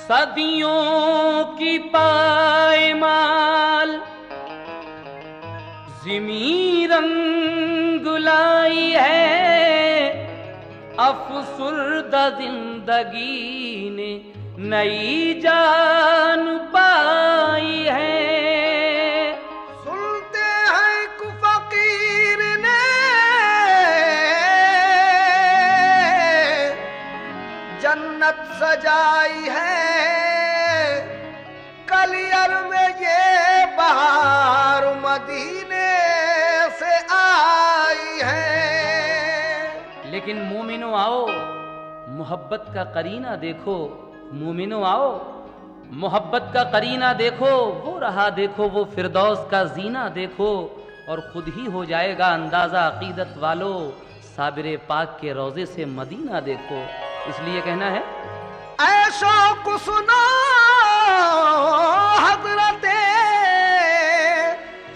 सदियों की पायमाल ज़िमी रंग लाई है, अफसुर्दा जिंदगी ने नई जान पाई है। सुनते हैं कु फकीर ने जन्नत सजाई है, कलियर में ये बहार मदीने से आई है। लेकिन मोमिनो आओ, मोहब्बत का करीना देखो। मोमिनो आओ, मोहब्बत का करीना देखो। वो रहा देखो, वो फिरदौस का जीना देखो, और खुद ही हो जाएगा अंदाजा अकीदत वालों, साबिर पाक के रोजे से मदीना देखो। इसलिए कहना है, ऐशो को सुनो हजरते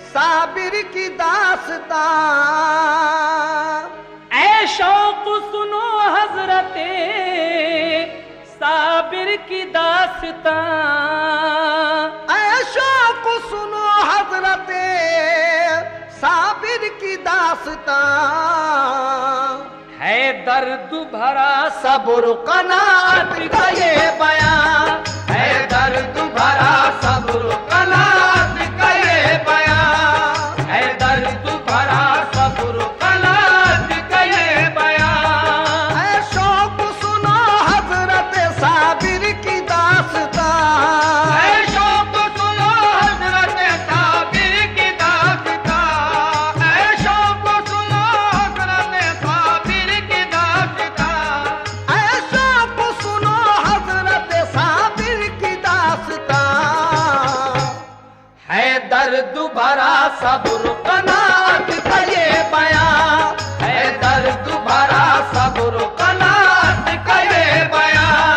साबिर की दास्तां, ऐशो को सुनो हजरते साबिर की दास्तां, ऐशो को सुनो हजरते साबिर की दास्तां। है दर्द भरा सब्र कनात का ये बयां, है दर्द भरा सब्र कनात का ये बयां, है दर्द भरा सब्र कनात का ये बयां। ऐशो को सुनो हजरत साबिर की दास्तां, ऐशो को सुनो हजरत साबिर की दास्तां, ऐशो को सुनो हजरत साबिर की दास्तां, ऐशो को सुनो हजरत साबिर की दास्तां। है दर्द भरा सब्र कनात का ये बयां, है दर्द भरा सब्र कनात का ये बयां,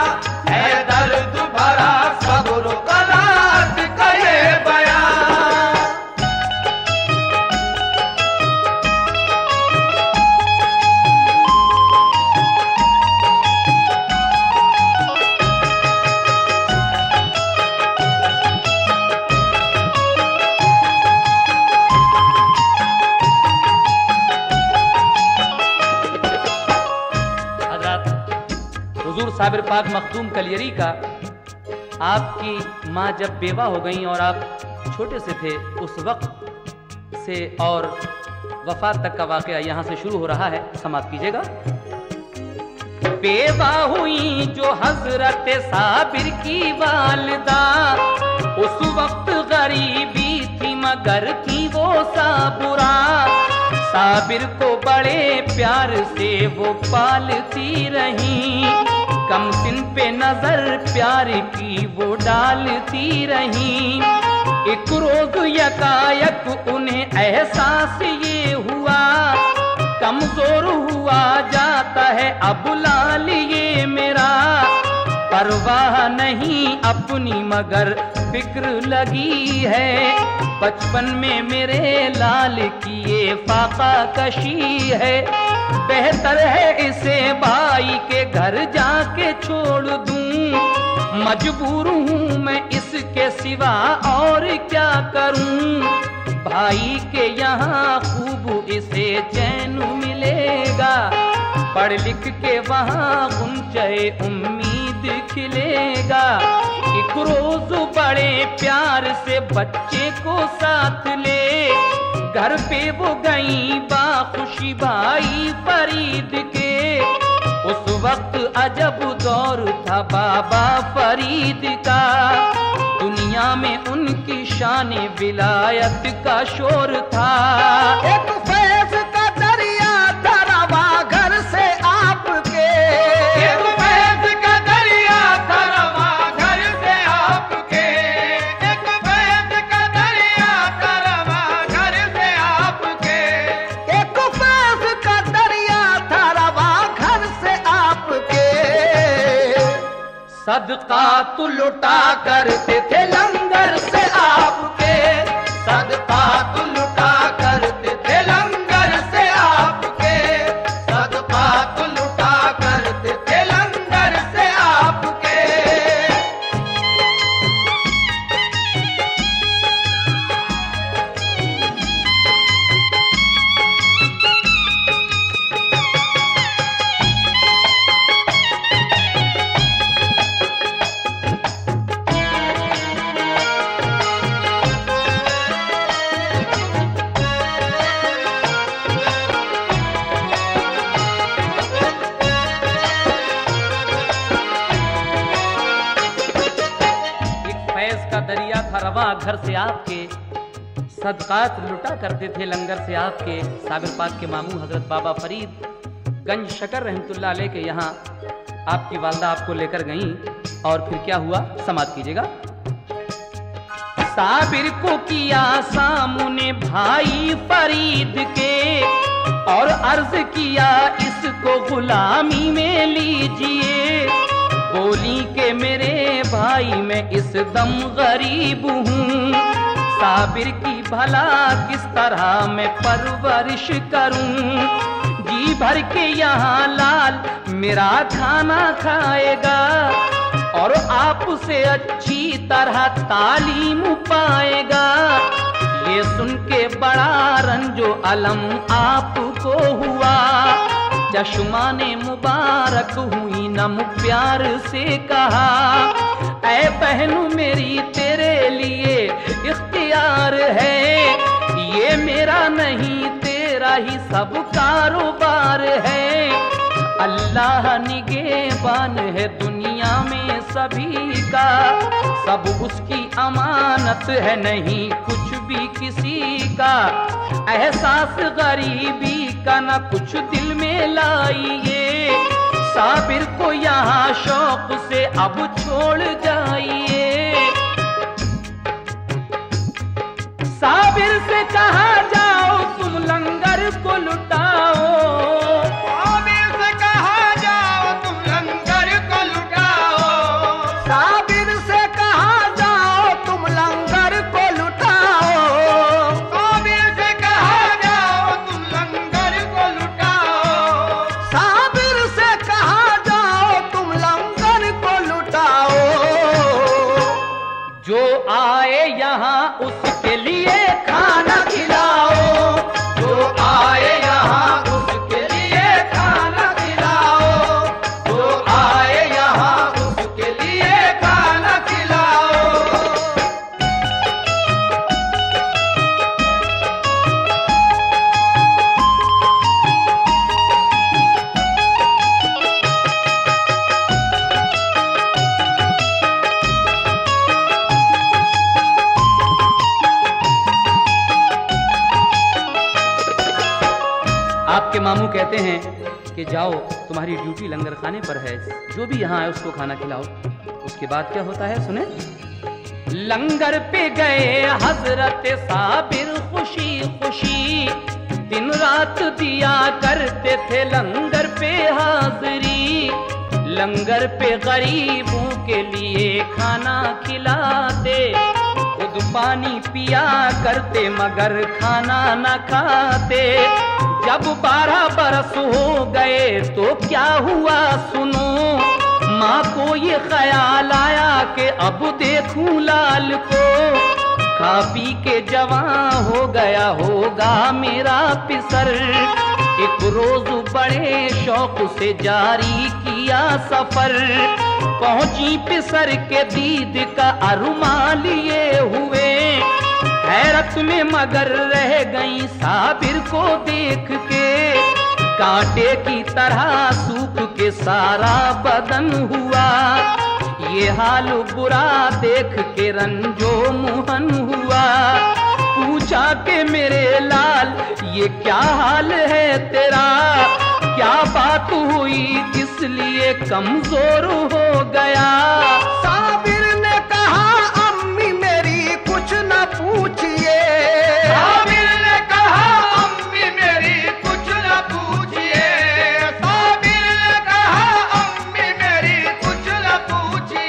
है दर्द भरा सब्र कनात का ये बयां। हुजूर साबिर पाक मखदूम कलियरी का, आपकी माँ जब बेवा हो गई और आप छोटे से थे, उस वक्त से और वफात तक का वाकया यहाँ से शुरू हो रहा है, समाप्त कीजिएगा। बेवा हुई जो हजरत साबिर की वालिदा, उस वक्त गरीबी थी मगर थी वो साबुरा, साबिर को बड़े प्यार से वो पालती रही, कम सिन पे नजर प्यार की वो डालती रही। एक रोज यकायक उन्हें एहसास ये हुआ, कमजोर हुआ जाता है अब लाल ये मेरा, परवाह नहीं अपनी मगर फिक्र लगी है, बचपन में मेरे लाल की ये फाका कशी है, बेहतर है इसे भाई के घर जाके छोड़ दूं, मजबूर हूँ मैं इसके सिवा और क्या करूं, भाई के यहाँ खूब इसे चैन मिलेगा, पढ़ लिख के वहाँ गुंजे उम्मीद खिलेगा। एक रोज बड़े प्यार से बच्चे को साथ ले, घर पे वो गई बाखुशी भाई फरीद के, उस वक्त अजब दौर था बाबा फरीद का, दुनिया में उनकी शान विलायत का शोर था। एक फैज का दरिया था रवा सदका तो लुटा करते थे लंगर से आपके, सदका तो लुटा करते थे लंगर से आपके, सदका तो लुटा करते थे लंगर से आपके। दरिया था रवा घर से आपके, सदकात लुटा करते थे लंगर से आपके। साबिर पाक के मामू हजरत बाबा फरीद गंज शकर रहमतुल्लाह अलैह के यहाँ आपकी वालदा आपको लेकर गईं और फिर क्या हुआ समाप्त कीजिएगा। साबिर को किया सामने भाई फरीद के और अर्ज किया इसको गुलामी में लीजिए। बोली के मेरे भाई मैं इस दम गरीब हूँ, साबिर की भला किस तरह मैं परवरिश करूँ। जी भर के यहाँ लाल मेरा खाना खाएगा और आपसे अच्छी तरह तालीम पाएगा। ये सुन के बड़ा रंजो अलम आपको हुआ, चश्माने मुबारक हुई नम प्यार से कहा, ऐ बहनू मेरी तेरे लिए इख्तियार है, ये मेरा नहीं तेरा ही सब कारोबार है। अल्लाह निगहबान है दुनिया में सभी का, सब उसकी अमानत है नहीं कुछ भी किसी का। एहसास गरीबी का न कुछ दिल में लाइए, साबिर को यहाँ शौक से अब छोड़ जाइए। साबिर से कहा जाओ तुम लंगर को लुटाओ, साबिर से कहा जाओ तुम लंगर को लुटाओ, साबिर से कहा जाओ तुम लंगर को लुटाओ, साबिर से कहा जाओ तुम लंगर को लुटाओ, साबिर से कहा जाओ तुम लंगर को लुटाओ। जो आए यहाँ उसके लिए खाना खिलाओ, जो आए यहाँ उसके लिए खाना खिलाओ, जो आए यहाँ उसके लिए खाना खिलाओ। आपके मामू कहते हैं कि जाओ तुम्हारी ड्यूटी लंगर खाने पर है, जो भी यहाँ है उसको खाना खिलाओ। उसके बाद क्या होता है सुने। लंगर पे गए हजरत साबिर खुशी खुशी, दिन रात दिया करते थे लंगर पे हाजिरी। लंगर पे गरीबों के लिए खाना खिलाते, खुद पानी पिया करते मगर खाना न खाते। जब 12 बरस हो गए तो क्या हुआ सुनो, माँ को ये ख्याल आया कि अब देखूं लाल को, खा पी के जवां हो गया होगा मेरा पिसर। एक रोज बड़े शौक से जारी किया सफर, पहुंची पिसर के दीद का अरमान लिए हुए। हैरत में मगर रह गई साबिर को देख के, कांटे की तरह सूख के सारा बदन हुआ। ये हाल बुरा देख के रंजो मुहन हुआ, पूछा कि मेरे लाल ये क्या हाल है तेरा, क्या बात हुई किस लिए कमजोर हो गया। साबिर ने कहा अम्मी मेरी कुछ न पूछिए, साबिर ने कहा अम्मी मेरी कुछ न पूछिए, साबिर ने कहा अम्मी मेरी कुछ न पूछिए।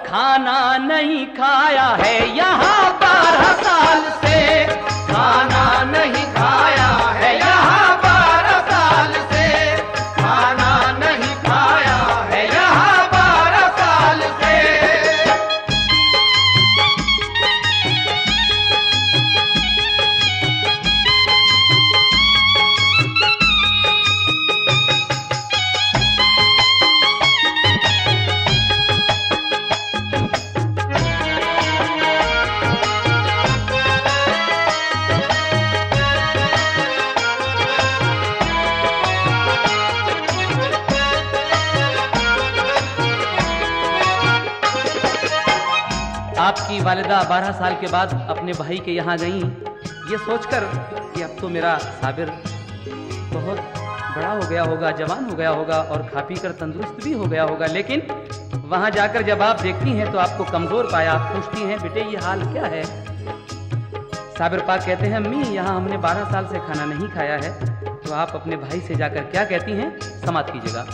खाना नहीं खाया है यहाँ 12 साल से, खाना नहीं खाया है यहाँ 12 साल से, खाना नहीं खाया है यहाँ 12 साल से। आपकी वालिदा 12 साल के बाद अपने भाई के यहाँ गईं, ये सोचकर कि अब तो मेरा साबिर बहुत बड़ा हो गया होगा, जवान हो गया होगा और खा पी कर तंदुरुस्त भी हो गया होगा। लेकिन वहाँ जाकर जब आप देखती हैं तो आपको कमज़ोर पाया। आप पूछती हैं, बेटे ये हाल क्या है? साबिर पाक कहते हैं, अम्मी यहाँ हमने 12 साल से खाना नहीं खाया है। तो आप अपने भाई से जाकर क्या कहती हैं, समाप्त कीजिएगा।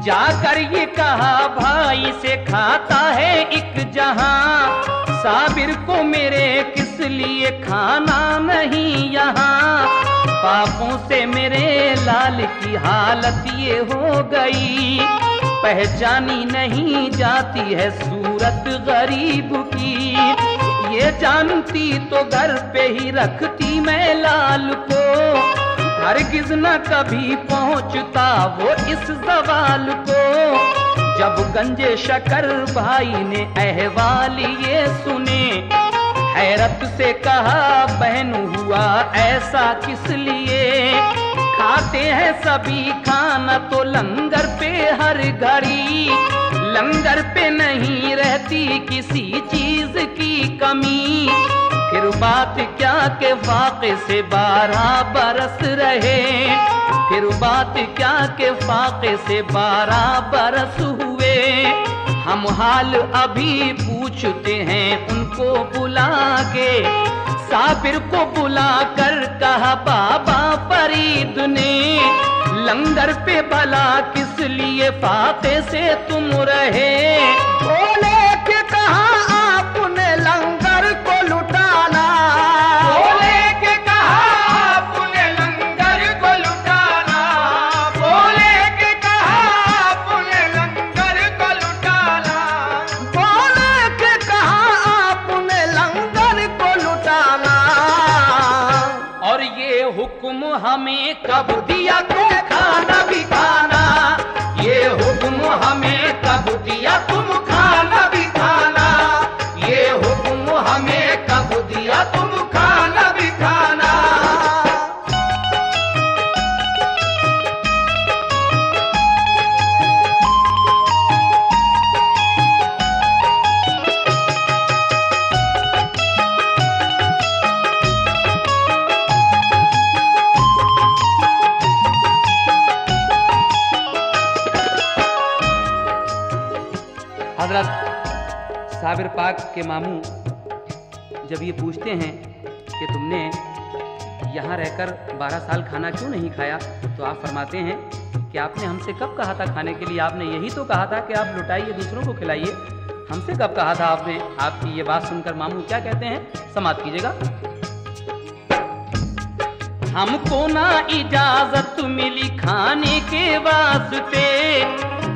जाकर ये कहा भाई से, खाता है एक जहां, साबिर को मेरे किस लिए खाना नहीं यहाँ। पापों से मेरे लाल की हालत ये हो गई, पहचानी नहीं जाती है सूरत गरीब की। ये जानती तो घर पे ही रखती मैं लाल को, हरगिज न कभी पहुंचता वो इस सवाल को। जब गंजे शकर भाई ने अहवाल ये सुने, हैरत से कहा बहन हुआ ऐसा किस लिए। खाते हैं सभी खाना तो लंगर पे हर घड़ी, लंगर पे नहीं रहती किसी चीज की कमी। फिर बात क्या के फाके से 12 बरस रहे, फिर बात क्या के फाके से 12 बरस हुए। हम हाल अभी पूछते हैं उनको बुला के, साबिर को बुला कर कहा बाबा फरीद ने, लंगर पे भला किस लिए फाके से तुम रहे। बोले कि कहा आपने लंगर को लुटाना, बोले कि कहा आपने लंगर को लुटाना, बोले कि कहा आपने लंगर को लुटाना, बोले कि कहा आपने लंगर को लुटाना। और ये हुक्म हमें कब दिया तुम खाना भी खाना, ये हुक्म हमें कब दिया तुम खाना भी खाना, ये हुक्म हमें कब दिया तुम खाना भी खाना। हजरत साबिर पाक के मामू जब ये पूछते हैं कि तुमने यहाँ रहकर 12 साल खाना क्यों नहीं खाया, तो आप फरमाते हैं कि आपने हमसे कब कहा था खाने के लिए, आपने यही तो कहा था कि आप लुटाइए दूसरों को खिलाइए, हमसे कब कहा था आपने। आपकी ये बात सुनकर मामू क्या कहते हैं, समाप्त कीजिएगा। हमको ना इजाजत मिली खाने के वास्ते,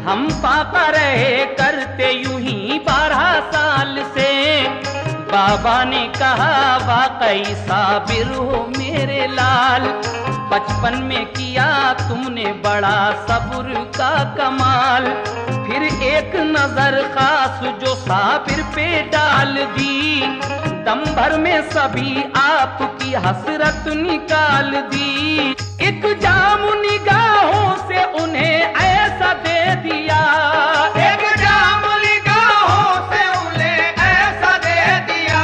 हम पापा रहे करते यूं ही 12 साल से। बाबा ने कहा वाकई साबिर हो मेरे लाल, बचपन में किया तुमने बड़ा सब्र का कमाल। फिर एक नजर खास जो साबिर पे डाल दी, दम भर में सभी आपकी हसरत निकाल दी। एक जाम निगाहों से उन्हें ऐसा दे दिया, एक जाम निगाहों से उन्हें ऐसा दे दिया,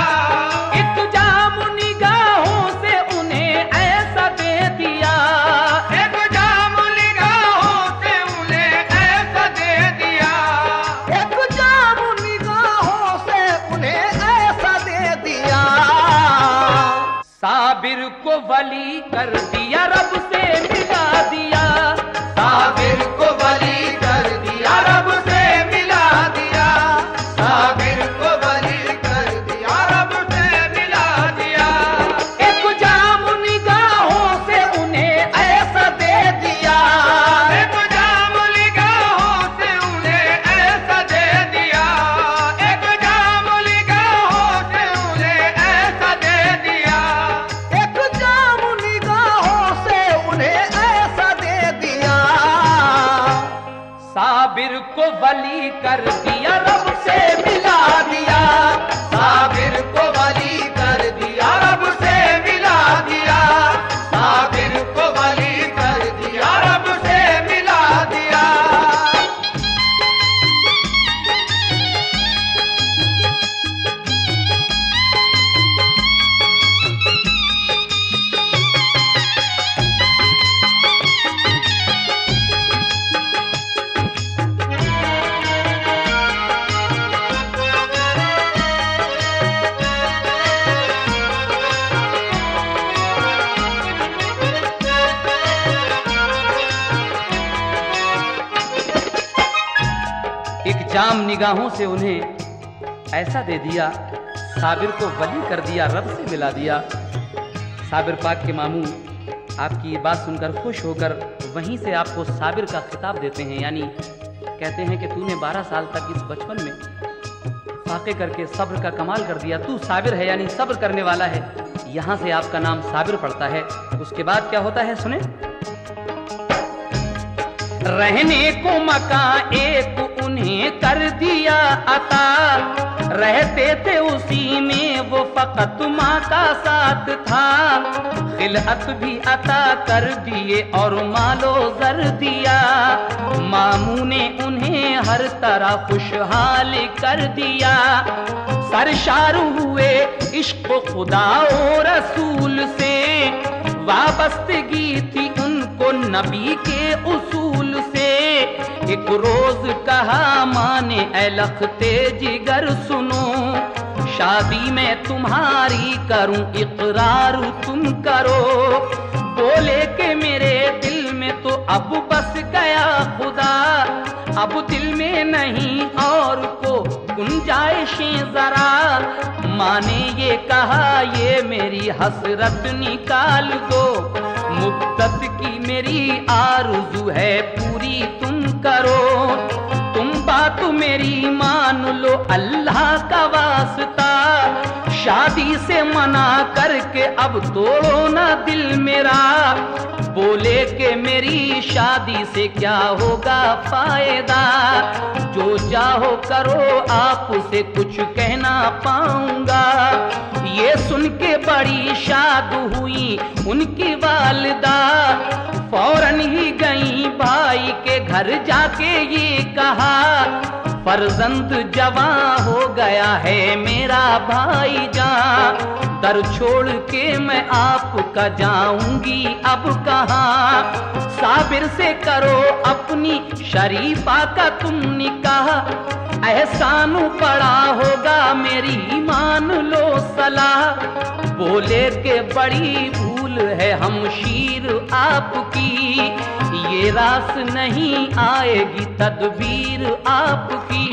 एक जाम निगाहों से उन्हें ऐसा दे दिया, एक जाम निगाहों से उन्हें ऐसा दे दिया, एक जाम निगाहों से उन्हें ऐसा दे दिया। साबिर को वली कर दिया, रब से मिला दिया, साबिर को वली कर दिया, रब से मिला वली कर दिया, रब से मिला दिया। साबिर को वली कर दिया, रब से मिला दिया। साबिर को वली कर दिया, रब से मिला दिया। एक जाम निगाहों से उन्हें ऐसा दे दिया, साबिर को वली कर दिया, रब से मिला दिया। साबिर पाक के मामू आपकी ये बात सुनकर खुश होकर वहीं से आपको साबिर का खिताब देते हैं, यानी कहते हैं कि तूने 12 साल तक इस बचपन में फाके करके सब्र का कमाल कर दिया, तू साबिर है यानी सब्र करने वाला है। यहाँ से आपका नाम साबिर पड़ता है। उसके बाद क्या होता है सुने। रहने को मकान एक उन्हें कर दिया अता, रहते थे उसी में वो फकत माँ का साथ था। खिलअत भी अता कर दिए और मालो जर दिया, मामू ने उन्हें हर तरह खुशहाल कर दिया। सरशार हुए इश्क खुदा और रसूल से, वाबस्तगी थी उनको नबी के उसूल से। एक रोज कहा माने ऐ लखते जिगर सुनो, शादी में तुम्हारी करूं इकरार तुम करो। बोले के मेरे दिल में तो अब बस गया खुदा, अब दिल में नहीं और को गुंजाइशें जरा। माँ ने ये कहा ये मेरी हसरत निकाल दो, मुद्दत की मेरी आरज़ू है पूरी तुम करो। तुम बात मेरी मान लो अल्लाह का वास्ता, शादी से मना करके अब तोड़ो ना दिल मेरा। बोले कि मेरी शादी से क्या होगा फायदा, जो चाहो करो आपसे कुछ कहना पाऊंगा। ये सुन के बड़ी शाद हुई उनकी वालिदा, फौरन ही गई भाई के घर जाके ये कहा, फर्जंद जवां हो गया है मेरा भाईजान। दर छोड़ के मैं आपका जाऊंगी अब कहाँ। साबिर से करो अपनी शरीफा का तुम निकाह, एहसान पड़ा होगा मेरी मान लो सलाह। बोले के बड़ी भूल है हमशीर आपकी, ये रास नहीं आएगी तदबीर आपकी।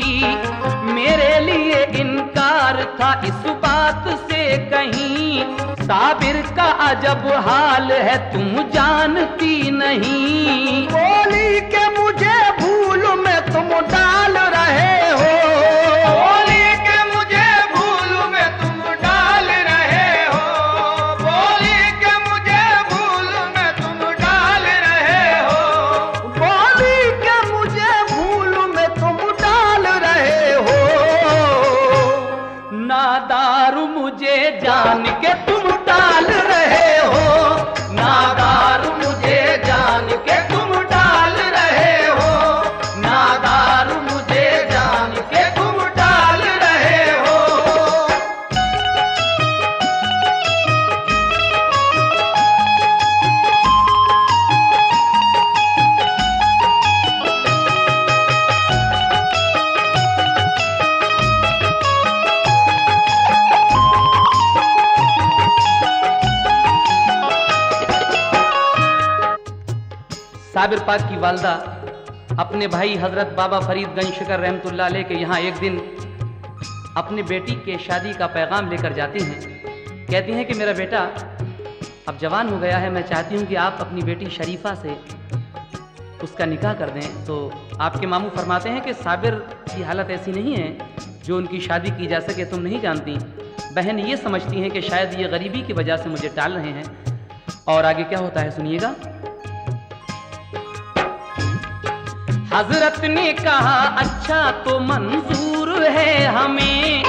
मेरे लिए इनकार था इस बात से कहीं, साबिर का अजब हाल है तुम जानती नहीं। बोली के मुझे भूल में तुम डाल रहे हो, बोली के मुझे भूल में तुम डाल रहे हो, बोली के मुझे भूल में तुम डाल रहे हो, बोली के मुझे भूल में तुम डाल रहे हो। नादार मुझे जान के तुम डाल रहे हो, नादार मुझे जान के तुम डाल रहे हो, नादार मुझे जान के तुम डाल रहे हो। साबिर पाक की वालदा अपने भाई हजरत बाबा फरीद गंज शिकर रहमतुल्लाह अलैह के यहाँ एक दिन अपने बेटी के शादी का पैगाम लेकर जाती हैं। कहती हैं कि मेरा बेटा अब जवान हो गया है, मैं चाहती हूँ कि आप अपनी बेटी शरीफा से उसका निकाह कर दें। तो आपके मामू फरमाते हैं कि साबिर की हालत ऐसी नहीं है जो उनकी शादी की जा सके, तुम नहीं जानती। बहन ये समझती हैं कि शायद ये गरीबी की वजह से मुझे टाल रहे हैं। और आगे क्या होता है सुनिएगा। हजरत ने कहा अच्छा तो मंजूर है हमें,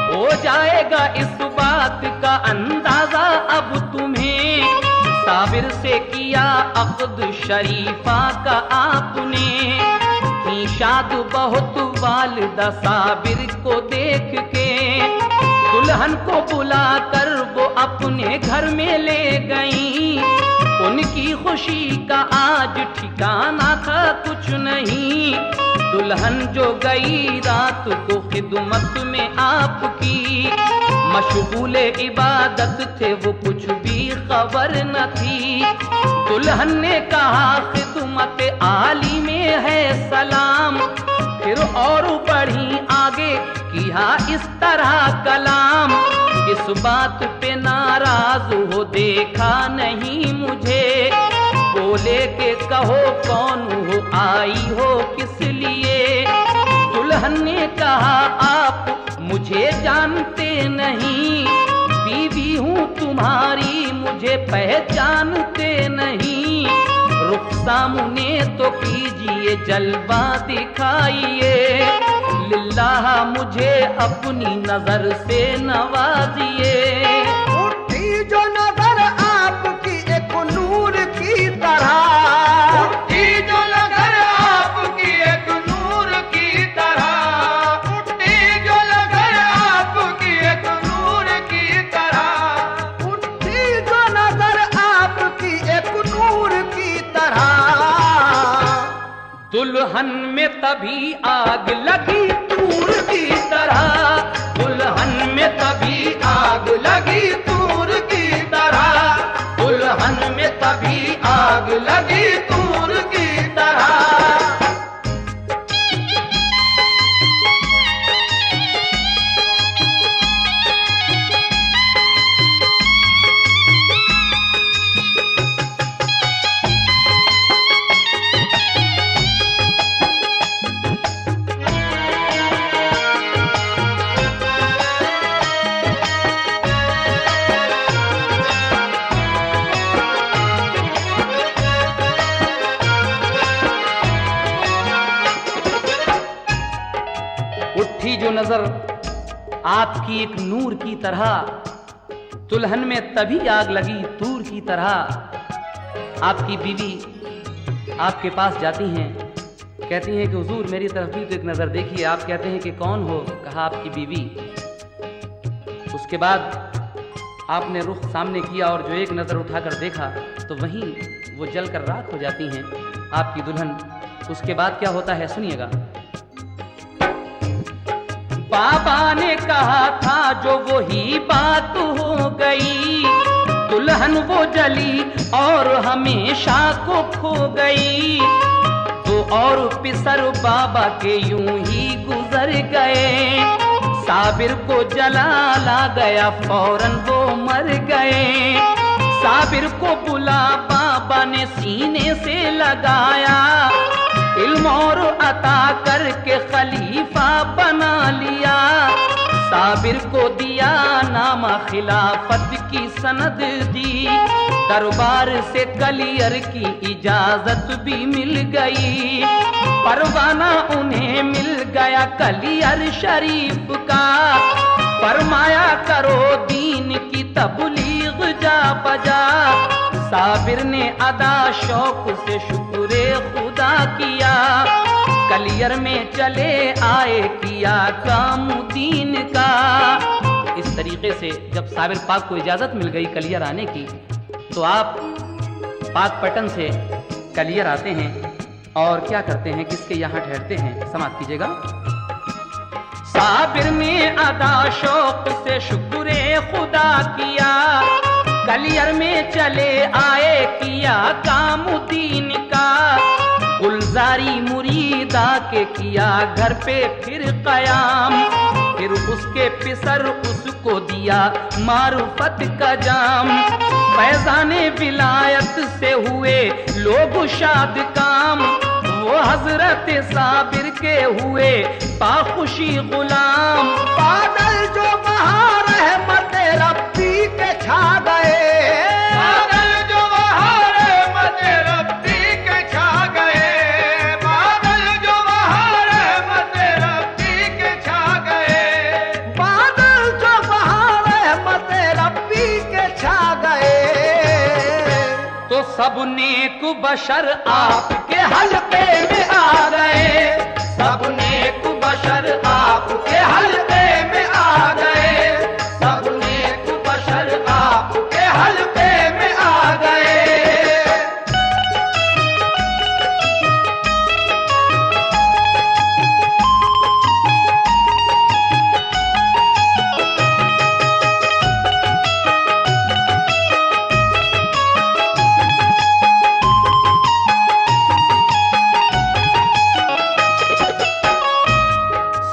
हो जाएगा इस बात का अंदाजा अब तुम्हें। साबिर से किया अक़्द शरीफा का आपने, की शाद बहुत वालिदा साबिर को देख के। दुल्हन को बुलाकर वो अपने घर में ले गई, उनकी खुशी का आज ठिकाना था कुछ नहीं। दुल्हन जो गई रात को खिदमत में आपकी, मशगूल इबादत थे वो कुछ भी खबर न थी। दुल्हन ने कहा खिदमत आली में है सलाम, फिर और बढ़ी आगे किया इस तरह कलाम। इस बात पे नाराज हो देखा नहीं मुझे, बोले के कहो कौन हो आई हो किस लिए। दुल्हन ने कहा आप मुझे जानते नहीं, बीवी हूँ तुम्हारी मुझे पहचानते नहीं। रुख सामने तो कीजिए जलवा दिखाइए, लिल्लाह मुझे अपनी नजर से नवाजिए। उठी जो नजर आपकी एक नूर की तरह, उठी जो नजर आपकी एक नूर की तरह, उठी जो नजर आपकी एक नूर की तरह, उठी जो नजर आपकी एक नूर की तरह। दुल्हन में तभी आग लगी तूर की तरह, दुल्हन में तभी आग लगी तूर की तरह, दुल्हन में तभी आग लगी तूर की तरह। उठी जो नजर आपकी एक नूर की तरह, दुल्हन में तभी आग लगी तूर की तरह। आपकी बीवी आपके पास जाती हैं, कहती हैं कि हुजूर मेरी तरफ भी तो एक नजर देखिए। आप कहते हैं कि कौन हो? कहा आपकी बीवी। उसके बाद आपने रुख सामने किया और जो एक नजर उठाकर देखा तो वहीं वो जलकर राख हो जाती हैं आपकी दुल्हन। उसके बाद क्या होता है सुनिएगा। बाबा ने कहा था जो वही बात हो गई, दुल्हन वो जली और हमेशा को खो गई। तो और पिसर बाबा के यूं ही गुजर गए, साबिर को जला ला गया फौरन वो मर गए। साबिर को बुला बाबा ने सीने से लगाया, इल्म और अता करके खलीफा बना लिया। साबिर को दिया नामा खिलाफत की सनद दी, दरबार से कलियर की इजाजत भी मिल गई। परवाना उन्हें मिल गया कलियर शरीफ का, फरमाया करो दीन की तबलीग जा बजा। साबिर ने अदा शौक से शुक्र खुदा किया, कलियर में चले आए किया काम दीन का। इस तरीके से जब साबिर पाक को इजाजत मिल गई कलियर आने की, तो आप पाक पटन से कलियर आते हैं और क्या करते हैं, किसके यहाँ ठहरते हैं, समाप्त कीजिएगा। साबिर ने अदा शौक से शुक्र खुदा किया, कलियर में चले आए किया काम दीन का। गुलजारी मुरीदा के किया घर पे फिर कयाम, फिर उसके पिसर उसको दिया मारुफत का जाम। फैजाने विलायत से हुए लोग शाद काम, वो हजरत साबिर के हुए पाखुशी गुलाम। बादल जो बहा रहमत रब्बी के छा गए, बादल जो बहा रहमत रब्बी के छा गए, बादल सब नेक बशर आपके हल्के में आ गए, सब नेक बशर आपके हल्के में आ गए, सब नेक बशर आपके हल्के में आ गए।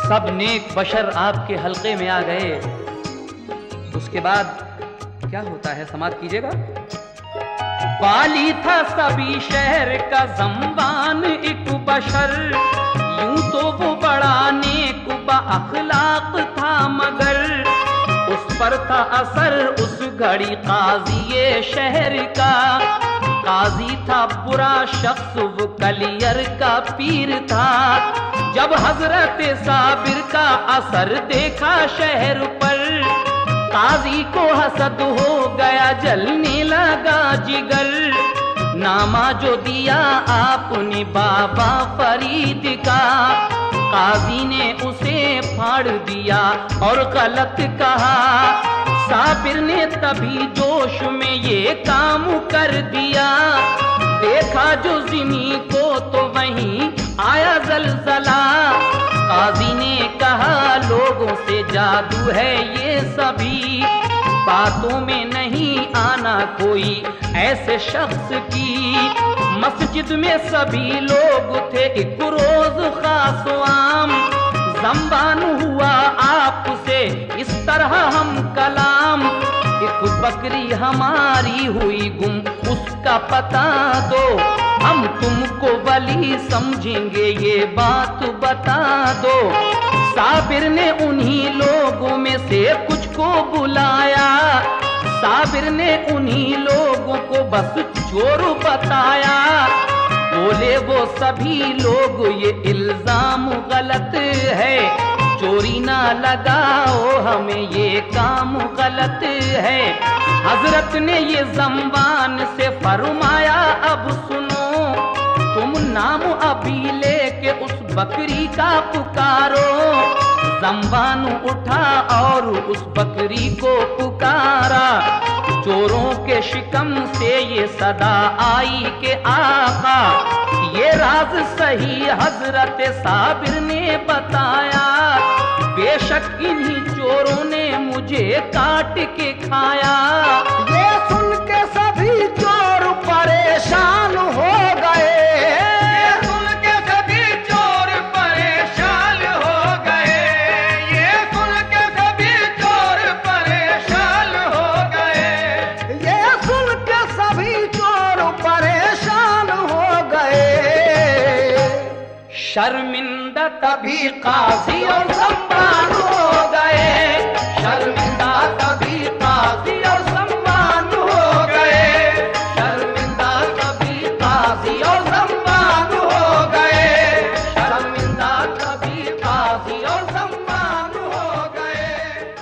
सब नेक बशर आपके हल्के में आ गए। उसके बाद क्या होता है, समाप्त कीजिएगा। वाली था सभी शहर का ज़म्बान एक बशर, यूं तो वो बड़ा नेक अखलाक था, मगर उस पर था असर उस घड़ी काज़ी शहर का। काजी था बुरा शख्स, वो कलियर का पीर था। जब हजरत साबिर का असर देखा शहर पर, काजी को हसद हो गया, जलने लगा जिगर। नामा जो दिया आपने बाबा फरीद का, काजी ने उसे फाड़ दिया और गलत कहा। साबिर ने तभी जोश में ये काम कर दिया, देखा जो ज़मीं को तो वहीं आया ज़लज़ला। काजी ने कहा लोगों से जादू है ये सभी, बातों में नहीं आना कोई ऐसे शख्स की। मस्जिद में सभी लोग थे एक रोज खास आम, ज़म्बान हुआ आपसे इस तरह हम कलाम। एक बकरी हमारी हुई गुम, उसका पता दो, हम तुमको वली समझेंगे ये बात बता दो। साबिर ने उन्हीं लोगों में से कुछ को बुलाया, साबिर ने उन्हीं लोगों को बस चोर बताया। बोले वो सभी लोग ये इल्जाम गलत है, चोरी ना लगाओ हमें ये काम गलत है। हजरत ने ये ज़म्बान से फरमाया अब सुनो, तुम नाम अभी लेके उस बकरी का पुकारो। ज़म्बान उठा और उस बकरी को पुकारा, चोरों के शिकम से ये सदा आई के आका। ये राज सही हजरत साबिर ने बताया, बेशक इन्हीं चोरों ने मुझे काट के खाया। ये सुन के सभी चोर परेशान हो गए, ये सुन के सभी चोर परेशान हो गए, ये सुन के सभी चोर परेशान हो गए, ये सुन के सभी चोर परेशान हो गए। शर्मिंदा तभी काजी और ज़म्बान हो गए, शर्मिंदा तभी काजी और ज़म्बान हो गए, शर्मिंदा तभी काजी और ज़म्बान हो गए, शर्मिंदा तभी काजी और ज़म्बान हो गए,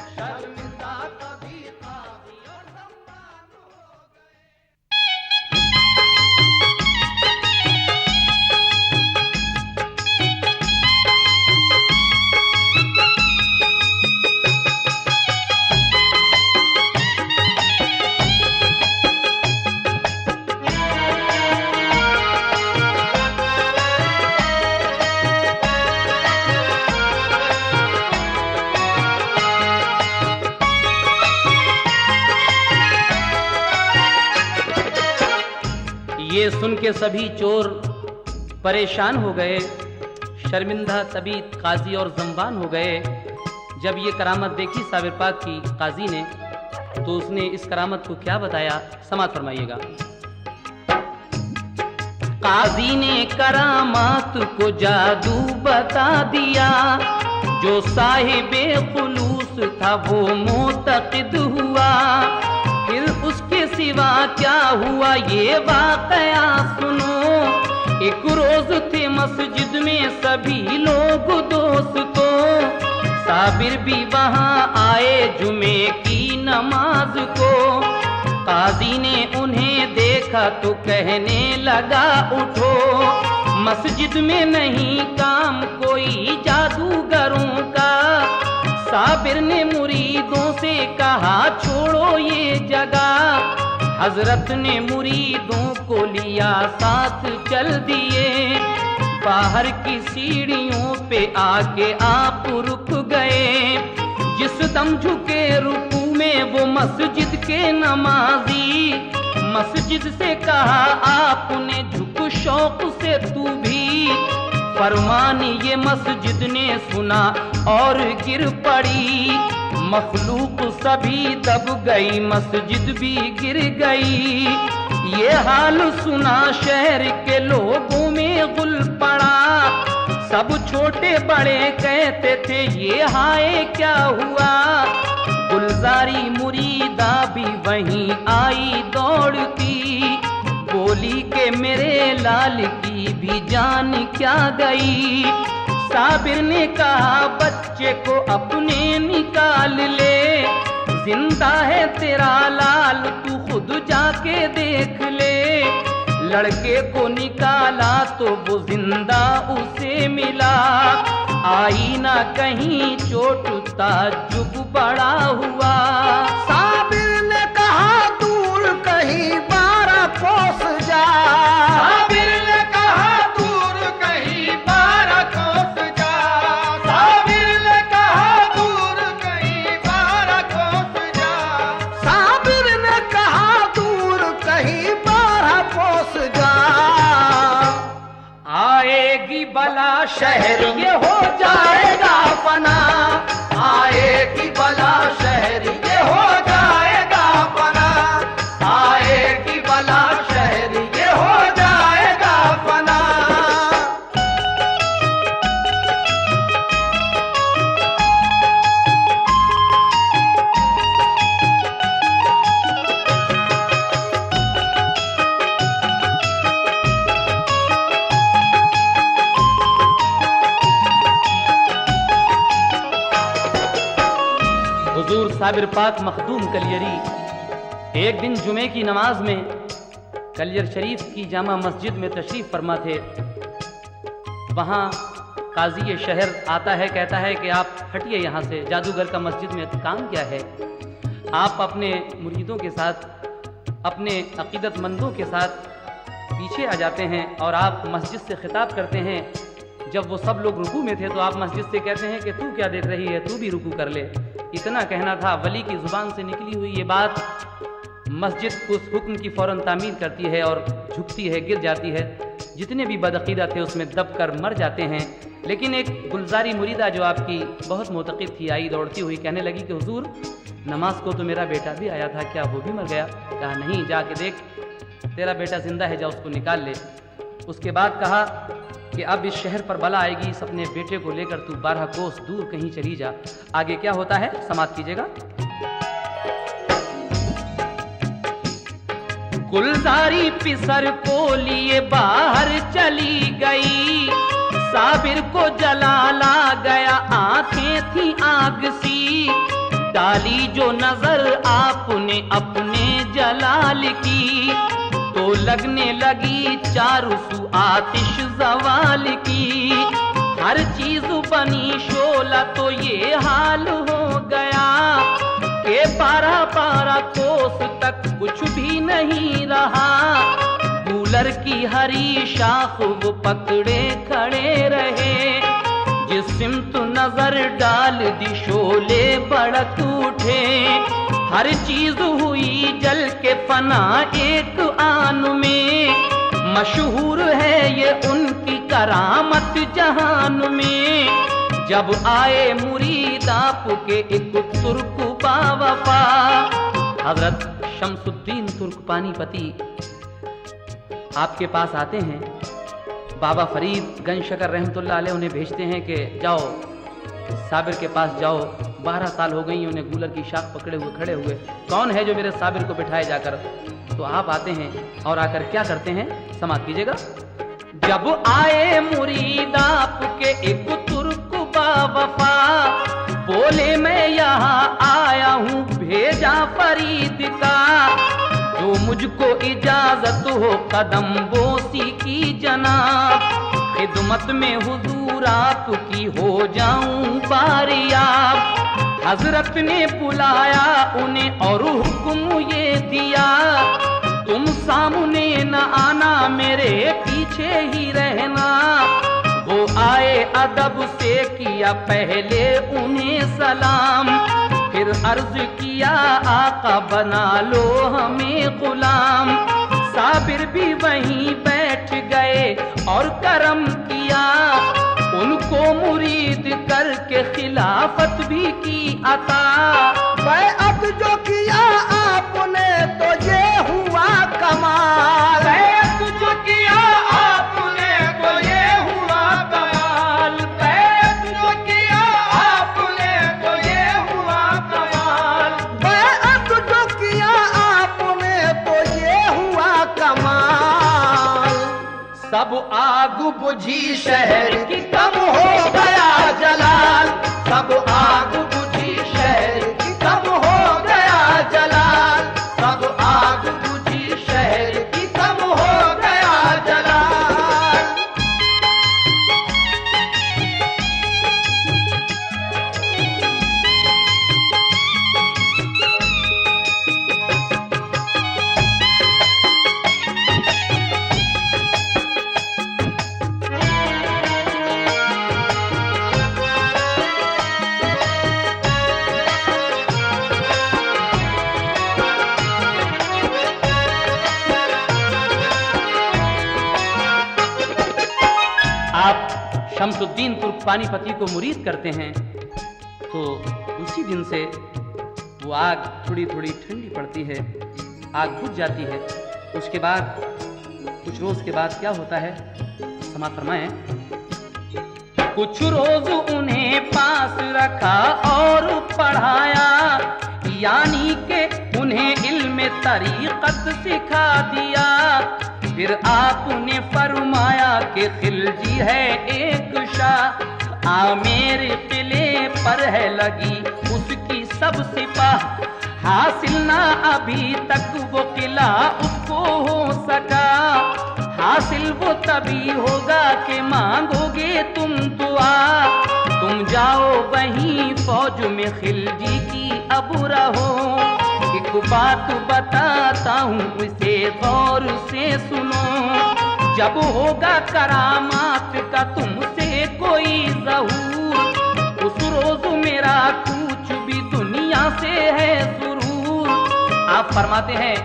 शर्मिंदा तभी काजी और ज़म्बान हो गए। ये सुन के सभी चोर परेशान हो गए, शर्मिंदा तभी काजी और ज़म्बान हो गए। जब ये करामत देखी साबिर पाक की काजी ने, तो उसने इस करामत को क्या बताया, समात फरमाइएगा। काजी ने करामात को जादू बता दिया, जो साहिबे खुलूस था वो मोतक़िद हुआ। फिर उसके सिवा क्या हुआ ये वाक़या सुनो। एक रोज थे मस्जिद में सभी लोग दोस्तों, साबिर भी वहां आए जुमे की नमाज को। काजी ने उन्हें देखा तो कहने लगा उठो, मस्जिद में नहीं काम कोई जादूगरों का। साबिर ने मुरीदों से कहा छोड़ो ये जगह। हजरत ने मुरीदों को लिया साथ चल दिए। बाहर की सीढ़ियों पे आके आप रुक गए। जिस दम झुके रुकू में वो मस्जिद के नमाजी। मस्जिद से कहा आपने झुक शौक से तू भी। फरमान ये मस्जिद ने सुना और गिर पड़ी। मखलूक सभी दब गई, मस्जिद भी गिर गई। ये हाल सुना शहर के लोगों में गुल पड़ा। सब छोटे बड़े कहते थे ये हाय क्या हुआ। गुलजारी मुरीदा भी वहीं आई दौड़ती। बोली के मेरे लाल की भी जान क्या गई। साबिर ने कहा बच्चे को अपने निकाल ले। जिंदा है तेरा लाल तू खुद जाके देख ले। लड़के को निकाला तो वो जिंदा उसे मिला। आई ना कहीं चोट ताज्जुब बड़ा हुआ। साबिर ने कहा दूर कहीं 12 कोस जा। साबिर ने कहा दूर कहीं 12 कोस जा। साबिर ने कहा दूर कहीं 12 कोस जा। साबिर ने कहा दूर कहीं 12 कोस जा। आएगी बला शहर ये हो जाएगा फना। आएगी बला शहर ये हो जाएगा फना। आएगी बला शहर ये हो जाएगा फना। हुजूर साबिर पाक मखदूम कलियरी एक दिन जुमे की नमाज में कलियर शरीफ की जामा मस्जिद में तशरीफ फरमा थे। वहाँ काजी शहर आता है, कहता है कि आप हटिए यहाँ से, जादूगर का मस्जिद में काम क्या है। आप अपने मुरीदों के साथ, अपने अकीदतमंदों के साथ पीछे आ जाते हैं और आप मस्जिद से खिताब करते हैं। जब वो सब लोग रुकू में थे तो आप मस्जिद से कहते हैं कि तू क्या देख रही है, तू भी रुकू कर ले। इतना कहना था। वली की जुबान से निकली हुई ये बात मस्जिद उस हुक्म की फौरन तामील करती है और झुकती है, गिर जाती है। जितने भी बदअकीदा थे उसमें दब कर मर जाते हैं। लेकिन एक गुलजारी मुरीदा जो आपकी बहुत मोतक़िद थी, आई दौड़ती हुई कहने लगी कि हुजूर नमाज को तो मेरा बेटा भी आया था, क्या वो भी मर गया? कहा नहीं, जाके देख तेरा बेटा जिंदा है, जा उसको निकाल ले। उसके बाद कहा कि अब इस शहर पर बला आएगी, इस अपने बेटे को लेकर तू 12 कोस दूर कहीं चली जा। आगे क्या होता है समाप्त कीजिएगा। गुलजारी पिसर को लिए बाहर चली गई। साबिर को जलाला गया, आंखें थी आग सी। डाली जो नजर आपने अपने जलाल की, तो लगने लगी चारों सू आतिश जवाल की। हर चीज बनी शोला तो ये हाल हो गया कि 12 कोस तक कुछ भी नहीं रहा। कूलर की हरी शाख वो पकड़े खड़े रहे। जिस सिमत नजर डाल दी शोले भड़क उठे। हर चीज हुई जल के फना एक आन में। मशहूर है ये उनकी करामत जहान में। जब आए मुरीद आपके एक तुर्क बावफा, हजरत शमसुद्दीन तुर्क पानीपती आपके पास आते हैं। बाबा फरीद गंज शकर रहमतुल्लाह अलैह उन्हें भेजते हैं कि जाओ साबिर के पास जाओ। 12 साल हो गई उन्हें गूलर की शाख पकड़े हुए खड़े हुए। कौन है जो मेरे साबिर को बिठाए जाकर? तो आप आते हैं और आकर क्या करते हैं समाप्त कीजिएगा। जब आए मुरीद आपके एक तुर्क बावफा, बोले मैं यहाँ आया हूँ भेजा फरीद का। मुझको इजाजत हो कदम बोसी की जनाब, खिदमत में हुजूर आपकी हो जाऊं बारियाब। हजरत ने बुलाया उन्हें और हुक्म ये दिया, तुम सामने न आना मेरे पीछे ही रहना। वो आए अदब से किया पहले उन्हें सलाम, फिर अर्ज किया आका बना लो हमें गुलाम। साबिर भी वहीं बैठ गए और करम किया, उनको मुरीद करके खिलाफत भी की अता। बैअत जो किया आपने तो ये हुआ कमाल, बैअत जो किया आपने तो ये हुआ कमाल, बैअत जो किया आपने तो ये हुआ कमाल, बैअत जो किया आपने तो ये हुआ कमाल। सब आग बुझी शहर की कम हो गया जलाल, सब आग बुझी शहर की कम हो गया जलाल, सब आग बुझी शहर की कम हो गया जलाल। आप शमसुद्दीन तुर्क पानीपती को मुरीद करते हैं तो उसी दिन से वो आग थोड़ी थोड़ी ठंडी पड़ती है, आग बुझ जाती है। उसके बाद कुछ रोज के बाद क्या होता है, समाप्त फरमाएं। कुछ रोज उन्हें पास रखा और पढ़ाया, यानी के उन्हें इल्म तरीक़त सिखा दिया। फिर आपने फरमाया कि खिलजी है एक शाह, आमेर किले पर है लगी उसकी सब सिपाह। हासिल ना अभी तक वो किला उसको हो सका, हासिल वो तभी होगा कि मांगोगे तुम दुआ। तुम जाओ वहीं फौज में खिलजी की अब रहो, एक बात बताता हूँ उसे गौर से सुनो। जब होगा करामात का तुमसे कोई ज़हूर, उस रोज मेरा कुछ भी दुनिया से है जरूर। आप फरमाते हैं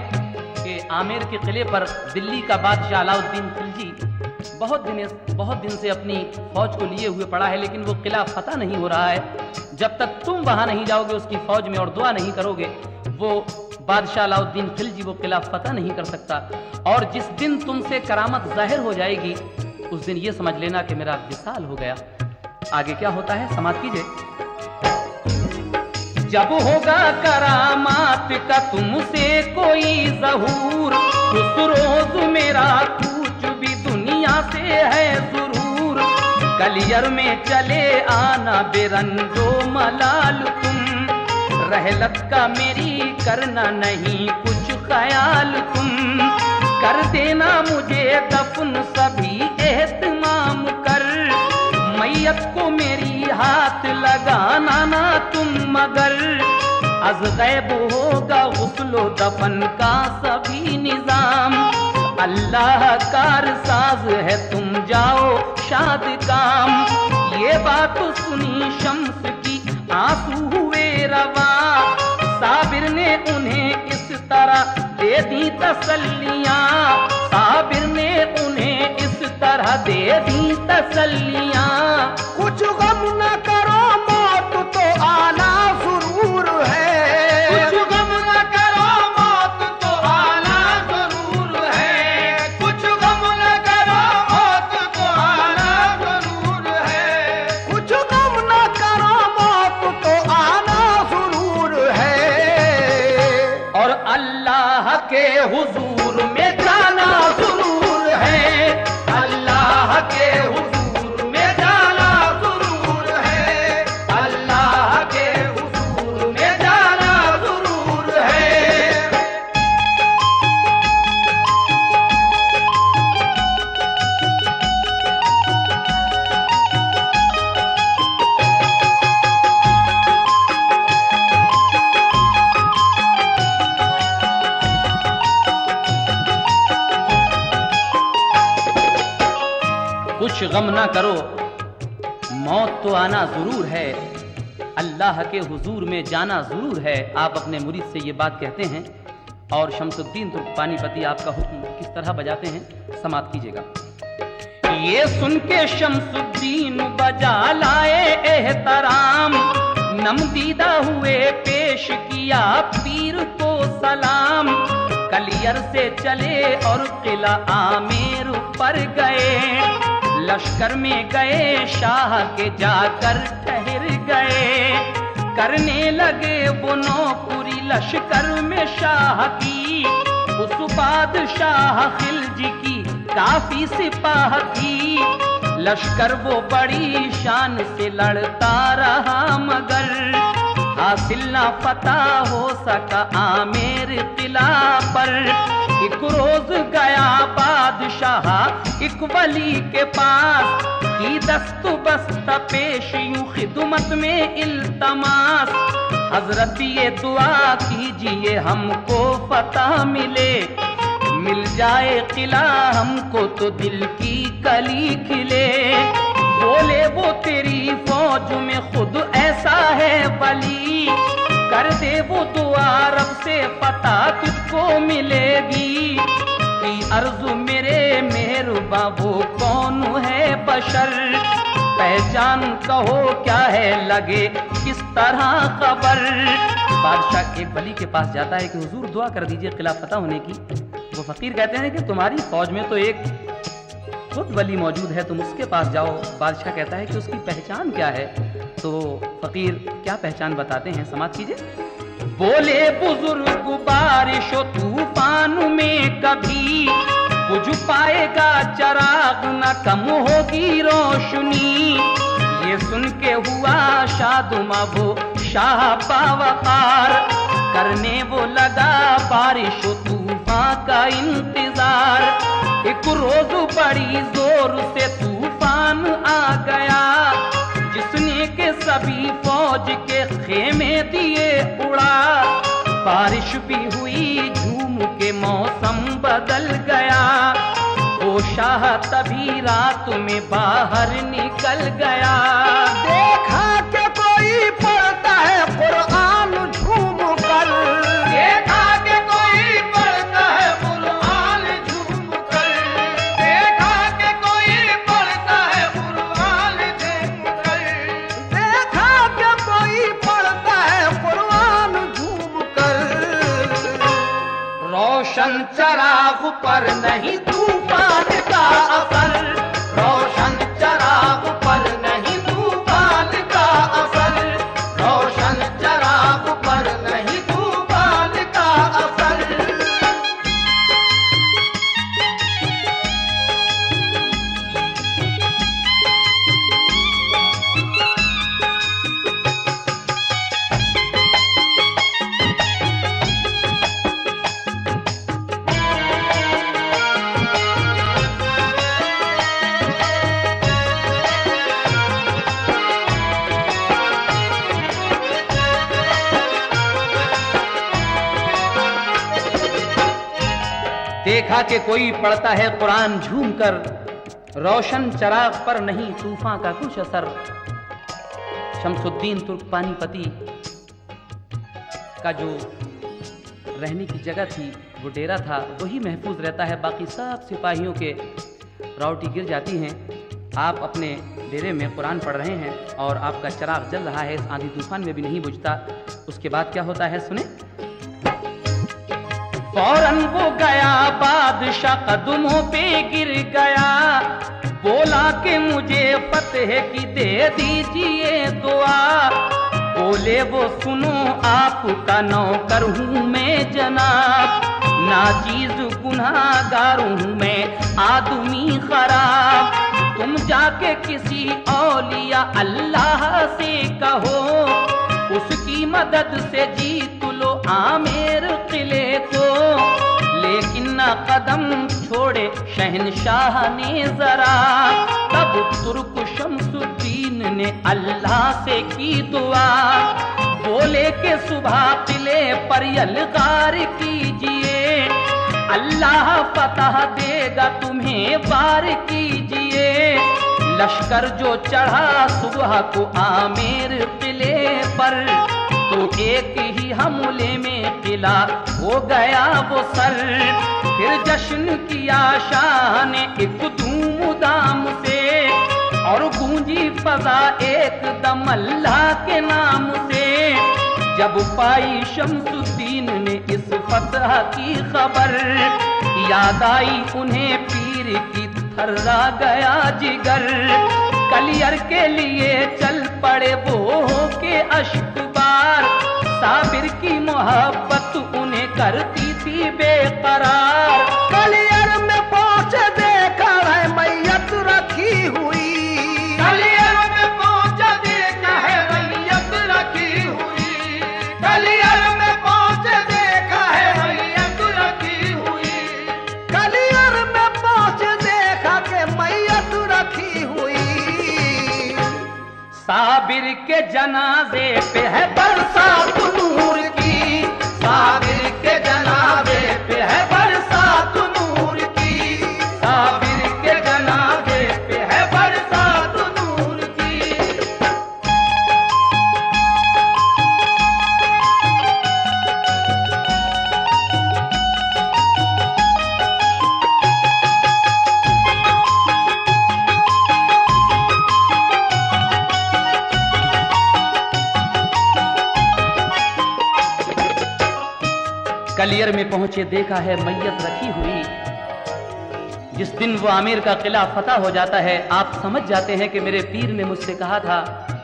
कि आमेर के किले पर दिल्ली का बादशाह अलाउद्दीन खिलजी बहुत दिन से अपनी फौज को लिए हुए पड़ा है, लेकिन वो किला फतह नहीं हो रहा है। जब तक तुम वहां नहीं जाओगे उसकी फौज में और दुआ नहीं करोगे, वो बादशाह अलाउद्दीन खिलजी वो किला फतह नहीं कर सकता। और जिस दिन तुमसे करामत जाहिर हो जाएगी उस दिन ये समझ लेना कि मेरा विसाल हो गया। आगे क्या होता है, समाप्त कीजिए। जब होगा करामात का तुमसे कोई ज़हूर, उस रोज मेरा कुछ भी दुनिया से है जरूर। कलियर में चले आना बेरंजो मलाल तुम, रहलत का मेरी करना नहीं कुछ ख्याल तुम। कर देना मुझे दफन सभी एहतमाम कर, मैयत को मेरी हाथ लगाना ना तुम मगर। अज गैब होगा गुस्लो दफन का सभी निजाम, अल्लाह कार साज है तुम जाओ शाद काम। ये बात सुनी शम्स की आंसू हुए रवा, साबिर ने उन्हें इस तरह दे दी तसल्लियां, साबिर ने उन्हें इस तरह दे दी तसल्लियां। कुछ गम न करो मौत तो आना जरूर है, कुछ गम न करो मौत तो आना जरूर है, कुछ गम न करो मौत तो आना जरूर है, कुछ गम न करो मौत तो आना जरूर है। और अल्लाह के हुजूर में जाना जरूर है, अल्लाह के हुजूर में जाना जरूर है, गम ना करो, मौत तो आना जरूर है, अल्लाह के हुजूर में जाना जरूर है। आप अपने मुरीद से ये बात कहते हैं और शमसुद्दीन तुर्क पानीपती आपका हुक्म किस तरह बजाते हैं, समाप्त कीजिएगा। ये सुन के शमसुद्दीन बजा लाए एहतराम, नमदीदा हुए पेश किया पीर को सलाम। कलियर से चले और किला आमेर पर गए, लश्कर में गए शाह के जाकर ठहर गए। करने लगे वो नौकरी लश्कर में शाह की, उस बादशाह खिलजी की काफी सिपाह थी। लश्कर वो बड़ी शान से लड़ता रहा मगर हासिल ना फतह हो सका आमेर किला पर। एक रोज गया बादशाह एक वली के पास, की दस्तु बस्त पेश यूं खिदमत में इल्तमास। हजरत ये दुआ कीजिए हमको फतह मिले, मिल जाए किला हमको तो दिल की कली खिले। बोले वो तेरी फौज में खुद ऐसा है वली, कर दे वो दुआ रब से फतह तुझको मिलेगी। की अर्जु मेरे मेहरबा वो कौन है बशर, पहचान कहो क्या है लगे किस तरह खबर। बादशाह एक वली के पास जाता है कि हुजूर दुआ कर दीजिए किला फतह होने की। वो फकीर कहते हैं कि तुम्हारी फौज में तो एक खुद वली मौजूद है, तुम उसके पास जाओ। बादशाह कहता है कि उसकी पहचान क्या है, तो फकीर क्या पहचान बताते हैं, समाप्त कीजिए। बोले बुजुर्ग बारिश तूफान में कभी बुझ पाएगा चराग, न कम होगी रोशनी। ये सुन के हुआ शादुमा वो शाह बावकार, करने वो लगा बारिश तूफान का इंतजार। एक रोज बड़ी जोर से तूफान आ गया, जिसने के सभी फौज के खेमे दिए उड़ा। बारिश भी हुई झूम के मौसम बदल गया, वो शाह तभी रात में बाहर निकल गया। देखा कि कोई पढ़ता है कुरान झूम कर, देखा कि कोई पढ़ता है कुरान झूम कर, देखा कि कोई पढ़ता है कुरान झूम कर, देखा कि कोई पढ़ता है कुरान झूम कर। रोशन चराग पर नहीं तूफान का असर, रोशन चराग पर नहीं तूफान का असर, रोशन चराग पर नहीं तूफान का असर। देखा कि कोई पढ़ता है कुरान झूम कर, रोशन चराग पर नहीं तूफान का कुछ असर। शमसुद्दीन तुर्क पानीपती का जो रहने की जगह थी, वो डेरा था, वही महफूज रहता है। बाकी सब सिपाहियों के रावटी गिर जाती हैं। आप अपने डेरे में कुरान पढ़ रहे हैं और आपका चराग जल रहा है, इस आंधी तूफान में भी नहीं बुझता। उसके बाद क्या होता है सुने। फौरन वो गया बादशाह कदमों पे गिर गया, बोला कि मुझे फतेह की दे दीजिए दुआ। बोले वो सुनो आपका नौकर हूँ मैं जनाब, नाचीज गुनाहगार हूँ मैं आदमी खराब। तुम जाके किसी औलिया अल्लाह से कहो, उसकी मदद से जीत लो आमेर किले को। लेकिन न कदम छोड़े शहनशाह ने जरा, तब तुर्क शमसुद्दीन ने अल्लाह से की दुआ। बोले के सुबह किले पर यलगार कीजिए, अल्लाह फतह देगा तुम्हें वार कीजिए। लश्कर जो चढ़ा सुबह को आमेर किले पर, तो एक ही हमले में किला हो गया वो सर। फिर जश्न किया शाह ने एक धूम दाम से, और गूंजी फजा एकदम अल्लाह के नाम से। जब पाई शम्सुद्दीन ने इस फतह की खबर, याद आई उन्हें पीर की थर्रा गया जिगर। कलियर के लिए चल पड़े वो के अश्कबार, साबिर की मोहब्बत उन्हें करती थी बेकरार। कलियर में पहुंचे देखा है मैयत रखी हुई, कलियर में पहुंचा देखा है मैयत रखी हुई, कलियर में पहुंचे देखा है मैयत रखी हुई, कलियर में पहुंचे देखा के मैयत रखी हुई। साबिर के जनाजे पे है बरसात नूर की, साबिर के जनाजे पे है बरसात नूर की, साबिर के जनाजे पे है बरसात नूर की। कलियर में पहुंचे देखा है मैयत रखी हुई। जिस दिन वो आमिर का किला फतह हो जाता है, आप समझ जाते हैं कि मेरे पीर ने मुझसे कहा था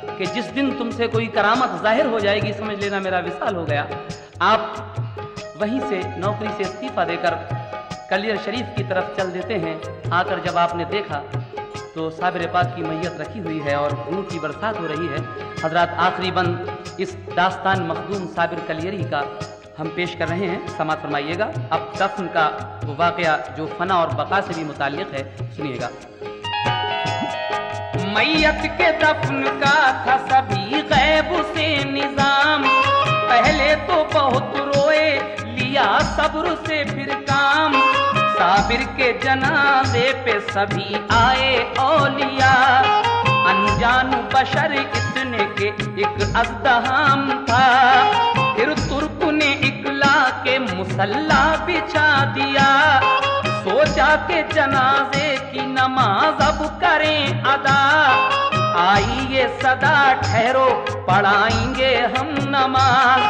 कि जिस दिन तुमसे कोई करामत जाहिर हो जाएगी, समझ लेना मेरा विसाल हो गया। आप वहीं से नौकरी से इस्तीफा देकर कलियर शरीफ की तरफ चल देते हैं। आकर जब आपने देखा तो साबिर पाक की मैयत रखी हुई है और नूर की बरसात हो रही है। हजरात, आखिरी बंद इस दास्तान मखदूम साबिर कलियरी का हम पेश कर रहे हैं, समाअत फरमाइएगा। अब दफन का वो वाकया जो फना और बका से भी मुताल्लिक है, सुनिएगा। मैयत के दफन का था सभी गैब से निजाम, पहले तो बहुत रोए, लिया सब्र से फिर काम। साबिर के जनाजे पे सभी आए औलिया, अनजान बशर इतने के एक अज़दहाम था। फिर तुर्क ने इकला के मुसल्ला बिछा दिया, सोचा के जनाजे की नमाज अब करें अदा। आई ये सदा ठहरो पढ़ाएंगे हम नमाज,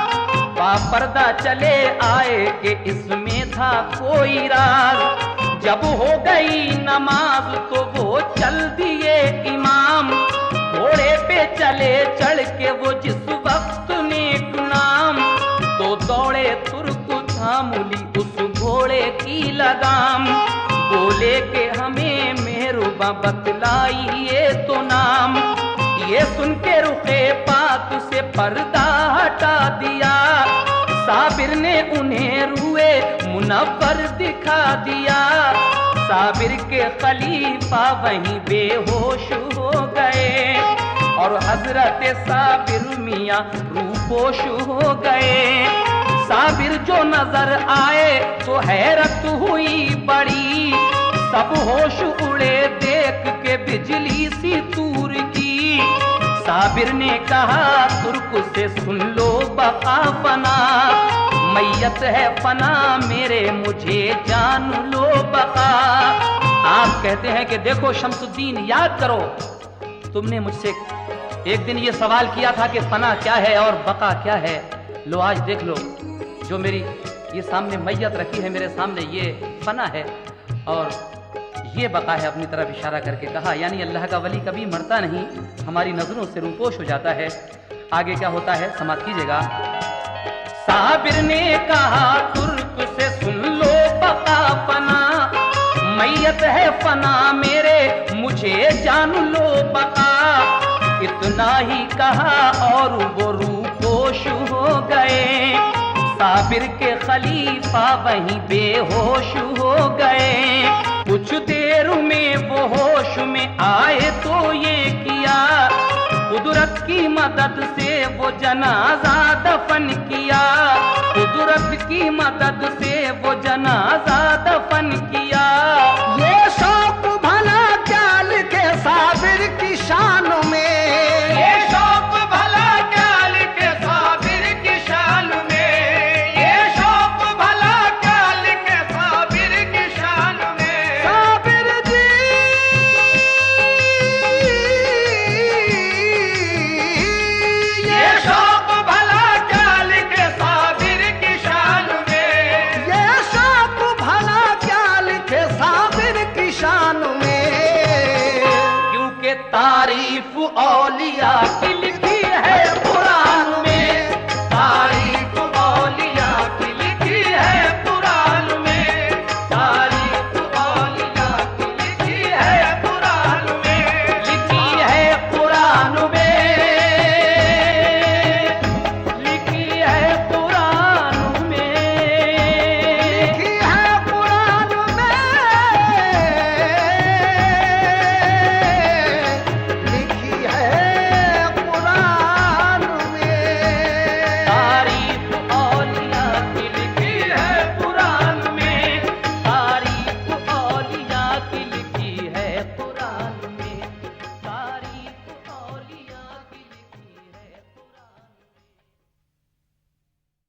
बापर्दा चले आए कि इसमें था कोई राज। जब हो गई नमाज तो वो चल दिए इमाम, घोड़े पे चले चढ़ के वो जिस वक्त नेक नाम। तो दौड़े तुर्क थामुली उस घोड़े की लगाम, बोले के हमें मेहरुबा बतलाइए तो नाम। ये सुन के रुखे पाक से पर्दा हटा दिया, साबिर ने उन्हें रुए मुनव्वर दिखा दिया। साबिर के खलीफा वहीं बेहोश हो गए, और हजरत साबिर मियां रूपोश हो गए। साबिर जो नजर आए तो हैरत हुई बड़ी, सब होश उड़े देख के बिजली सी तूर की। साबिर ने कहा तुर्क से सुन लो बका फना, मैयत है फना मेरे मुझे जान लो बका। आप कहते हैं कि देखो शम्सुद्दीन, याद करो तुमने मुझसे एक दिन ये सवाल किया था कि फना क्या है और बका क्या है। लो आज देख लो, जो मेरी ये सामने मैयत रखी है मेरे सामने, ये फना है और ये बका है। अपनी तरफ इशारा करके कहा, यानी अल्लाह का वली कभी मरता नहीं, हमारी नजरों से रूपोश हो जाता है। आगे क्या होता है समाप्त कीजिएगा। साबिर ने कहा तुर्क से सुन लो बका फना, मैयत है फना मेरे मुझे जान लो बका। इतना ही कहा और वो रूपोश हो गए, साबिर के खलीफा वहीं बेहोश हो गए। कुछ देर में वो होश में आए तो ये किया, कुदरत की मदद से वो जनाजा दफन किया। कुदरत की मदद से वो जनाजा दफन किया। ये